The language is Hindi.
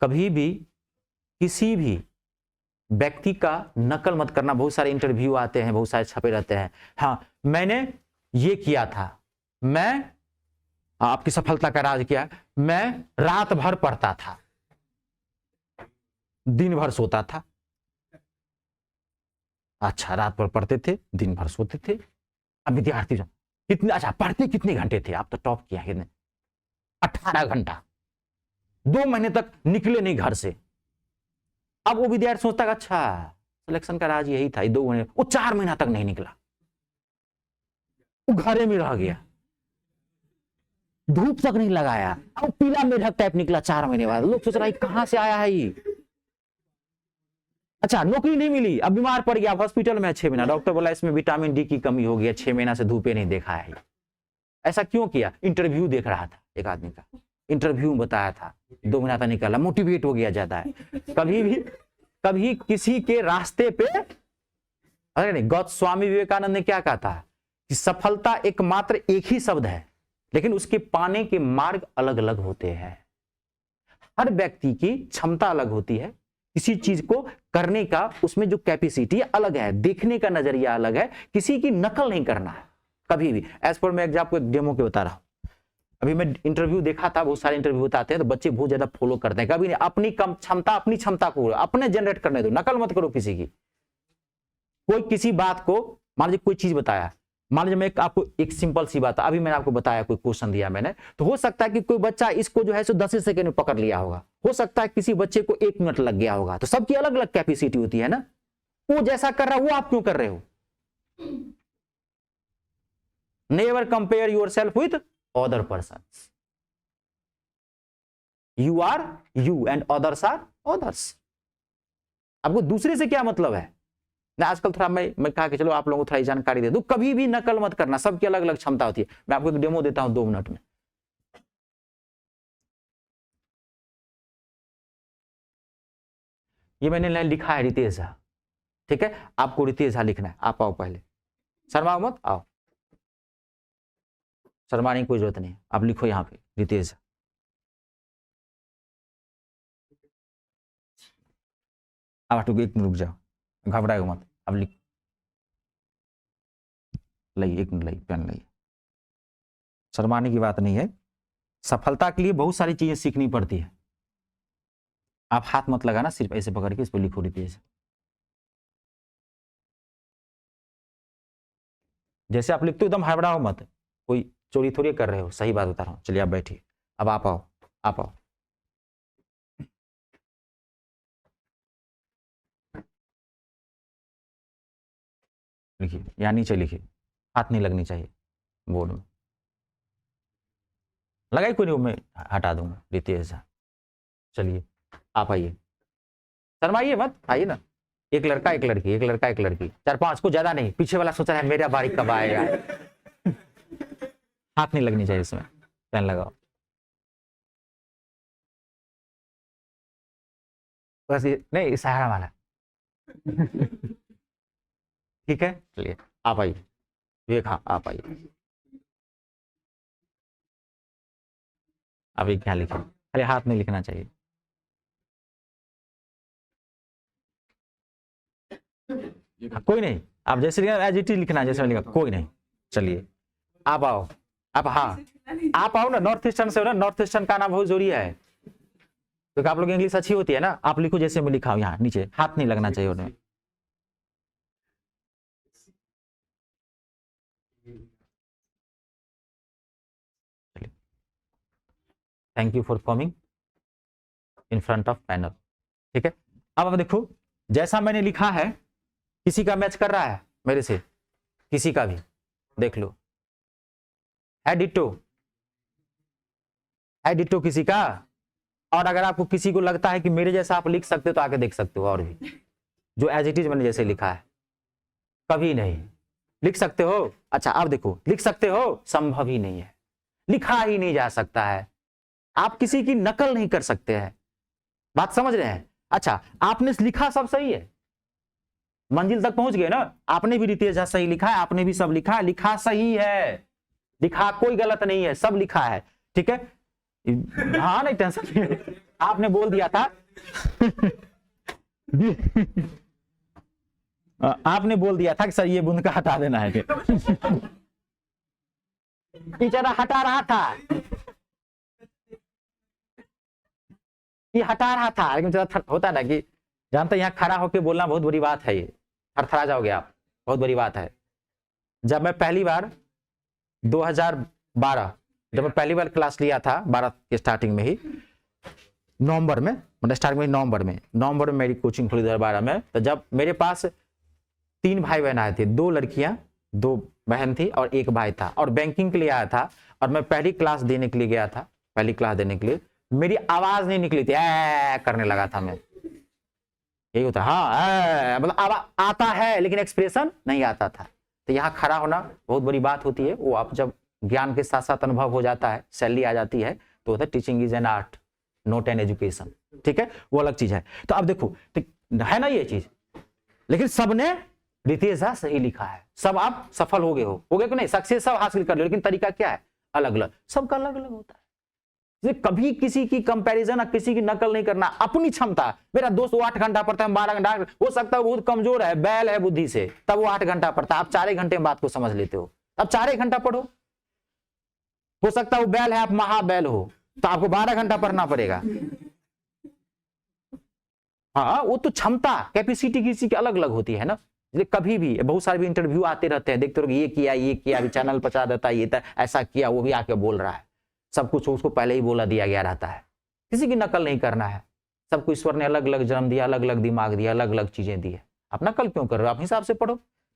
कभी भी किसी भी व्यक्ति का नकल मत करना। बहुत सारे इंटरव्यू आते हैं, बहुत सारे छपे रहते हैं, हाँ मैंने ये किया था, मैं आपकी सफलता का राज क्या है, मैं रात भर पढ़ता था, दिन भर सोता था। अच्छा, रात भर पढ़ते थे, दिन भर सोते थे। अब विद्यार्थी कितने, अच्छा पढ़ते कितने घंटे थे? आप तो टॉप किया, कितने? 18 घंटा, 2 महीने तक निकले नहीं घर से। अब वो विद्यार्थी सोचता है अच्छा सिलेक्शन का राज यही था, 2 महीने, वो 4 महीना तक नहीं निकला, वो घरे में रह गया, धूप तक नहीं लगाया, अब पीला मेढक टाइप निकला 4 महीने बाद। लोग सोच रहा है कहां से आया है ये। अच्छा, नौकरी नहीं मिली, अब बीमार पड़ गया हॉस्पिटल में 6 महीना, डॉक्टर बोला इसमें विटामिन डी की कमी हो गई, 6 महीना से धूपे नहीं देखा है। ऐसा क्यों किया? इंटरव्यू देख रहा था, एक आदमी का इंटरव्यू बताया था, 2 महीना तक निकाला, मोटिवेट हो गया ज्यादा है। कभी किसी के रास्ते पे, अरे नहीं, स्वामी विवेकानंद ने क्या कहा था कि सफलता एकमात्र एक ही शब्द है, लेकिन उसके पाने के मार्ग अलग अलग होते हैं। हर व्यक्ति की क्षमता अलग होती है, किसी चीज को करने का उसमें जो कैपेसिटी अलग है, देखने का नजरिया अलग है, किसी की नकल नहीं करना है कभी भी। एज पर मैं आपको एक डेमो के बता रहा हूं, अभी मैं इंटरव्यू देखा था, बहुत सारे इंटरव्यू बताते हैं तो बच्चे बहुत ज्यादा फॉलो करते हैं। कभी नहीं, अपनी कम क्षमता, अपनी क्षमता को अपने जनरेट करने दो, नकल मत करो किसी की। कोई किसी बात को, मान लीजिए कोई चीज बताया, मान लीजिए मैं आपको एक सिंपल सी बात, अभी मैंने आपको बताया, कोई क्वेश्चन दिया मैंने, तो हो सकता है कि कोई बच्चा इसको जो है सो 10 सेकंड में पकड़ लिया होगा, हो सकता है किसी बच्चे को 1 मिनट लग गया होगा। तो सबकी अलग अलग कैपेसिटी होती है ना, वो जैसा कर रहा है वो आप क्यों कर रहे हो? Never compare yourself with other persons, you are you and others are others. आपको दूसरे से क्या मतलब है ना। आजकल थोड़ा मैं कहा कि चलो आप लोगों को थोड़ी जानकारी दे दूं, कभी भी नकल मत करना, सबकी अलग अलग क्षमता होती है। मैं आपको एक डेमो देता हूं 2 मिनट में। ये मैंने लाइन लिखा है रितेश झा, ठीक है, आपको रितेश झा लिखना है। आप आओ पहले, शर्माओ मत, आओ, शर्माने की कोई जरूरत नहीं है, आप लिखो यहाँ पे रितेश झा। आप एक मिनट रुक जाओ, घबराओ मत, अब लिख, लाइए 1 मिनट, लाइए पेन लाइए। शर्माने की बात नहीं है, सफलता के लिए बहुत सारी चीजें सीखनी पड़ती है। आप हाथ मत लगाना, सिर्फ ऐसे पकड़ के इस पर लिखो रितेश। जैसे आप लिखते हो एकदम हड़बड़ाओ मत, कोई चोरी थोड़ी कर रहे हो, सही बात बता रहा हूं। चलिए आप बैठिए, अब आप आओ, आप आओ। लिखिए, यहाँ नीचे लिखिए, हाथ नहीं लगनी चाहिए बोर्ड में। लगाई कोई नहीं, मैं हटा दूंगा रितेश झा। चलिए आप आइए, शर्माइए मत, आइए ना। एक लड़का एक लड़की, एक लड़का एक लड़की, 4-5 को, ज्यादा नहीं। पीछे वाला सोच रहा है मेरा बारी कब आएगा। हाथ नहीं लगनी चाहिए इसमें, पेन लगाओ बस, नहीं सहारा वाला। ठीक है, चलिए आप आइए विवेक, हाँ आप आइए। अब क्या लिखे, अरे हाथ नहीं लिखना चाहिए। कोई नहीं, आप जैसे लिखा एज इट इज लिखना, जैसे लिखा, कोई नहीं। चलिए आप आओ, आप, हाँ आप आओ ना, नॉर्थ ईस्टर्न से हो ना, नॉर्थ ईस्टर्न का नाम बहुत जरूरी है, क्योंकि आप लोग इंग्लिश अच्छी होती है ना। आप लिखो जैसे मैं लिखा हूं, यहाँ नीचे हाथ नहीं लगना चाहिए उन्हें। Thank you for coming in front of panel, ठीक है। अब देखो, जैसा मैंने लिखा है, किसी का मैच कर रहा है मेरे से, किसी का भी देख लो, है डिट्टो, है डिट्टो किसी का। और अगर आपको किसी को लगता है कि मेरे जैसा आप लिख सकते हो तो आके देख सकते हो, और भी जो एज इट इज मैंने जैसे लिखा है। कभी नहीं लिख सकते हो। अच्छा अब देखो, लिख सकते हो, संभव ही नहीं है, लिखा ही नहीं जा सकता है। आप किसी की नकल नहीं कर सकते हैं, बात समझ रहे हैं। अच्छा आपने लिखा सब सही है, मंजिल तक पहुंच गए ना। आपने भी रितेश झा सही लिखा है, आपने भी सब लिखा है, लिखा सही है, लिखा कोई गलत नहीं है, सब लिखा है, ठीक है। हाँ नहीं टेंशन नहीं, आपने बोल दिया था आपने बोल दिया था कि सर ये बूंद का हटा देना है। बेचारा हटा रहा था, ये हटा रहा था, लेकिन होता ना कि जानते यहाँ खड़ा होकर बोलना बहुत बड़ी बात है, ये थरथरा जाओगे आप, बहुत बड़ी बात है। जब मैं पहली बार 2012 जब मैं पहली बार क्लास लिया था 12 के स्टार्टिंग में ही, नवंबर में, मतलब स्टार्टिंग में नवंबर में मेरी कोचिंग खुली 2012 में। तो जब मेरे पास 3 भाई बहन आए थे, 2 लड़कियां 2 बहन थी और 1 भाई था, और बैंकिंग के लिए आया था, और मैं पहली क्लास देने के लिए गया था। पहली क्लास देने के लिए मेरी आवाज नहीं निकली थी, करने लगा था मैं, यही होता, हाँ मतलब आवाज आता है लेकिन एक्सप्रेशन नहीं आता था। तो यहाँ खड़ा होना बहुत बड़ी बात होती है। वो आप जब ज्ञान के साथ साथ अनुभव हो जाता है, सैलरी आ जाती है, तो होता है teaching is an art not an education, ठीक है, वो अलग चीज है। तो अब देखो है ना ये चीज, लेकिन सबने रितेश दा सही लिखा है, सब आप सफल हो गए कि नहीं, सक्सेस सब हासिल कर लो, लेकिन तरीका क्या है, अलग अलग, सबका अलग अलग होता है। कभी किसी की कंपैरिजन, किसी की नकल नहीं करना, अपनी क्षमता। मेरा दोस्त वो 8 घंटा पढ़ता है, 12 घंटा, हो सकता है बहुत कमजोर है, बैल है बुद्धि से, तब वो 8 घंटा पढ़ता है, आप 4 घंटे में बात को समझ लेते हो, अब 4 घंटा पढ़ो। हो सकता है वो बैल है, आप महाबैल हो, तो आपको 12 घंटा पढ़ना पड़ेगा। हाँ, वो तो क्षमता, कैपेसिटी किसी की अलग अलग होती है ना। कभी भी बहुत सारे भी इंटरव्यू आते रहते हैं, देखते रहो ये किया अभी चैनल पचा देता है, ये था ऐसा किया, वो भी आके बोल रहा है, सब कुछ उसको पहले ही बोला दिया गया रहता है, किसी की नकल नहीं करना है। सबको ईश्वर ने अलग अलग जन्म दिया, अलग अलग दिमाग दिया, अलग अलग चीजें दी है, आप नकल क्यों कर रहे हो, आप हिसाब से पढ़ो।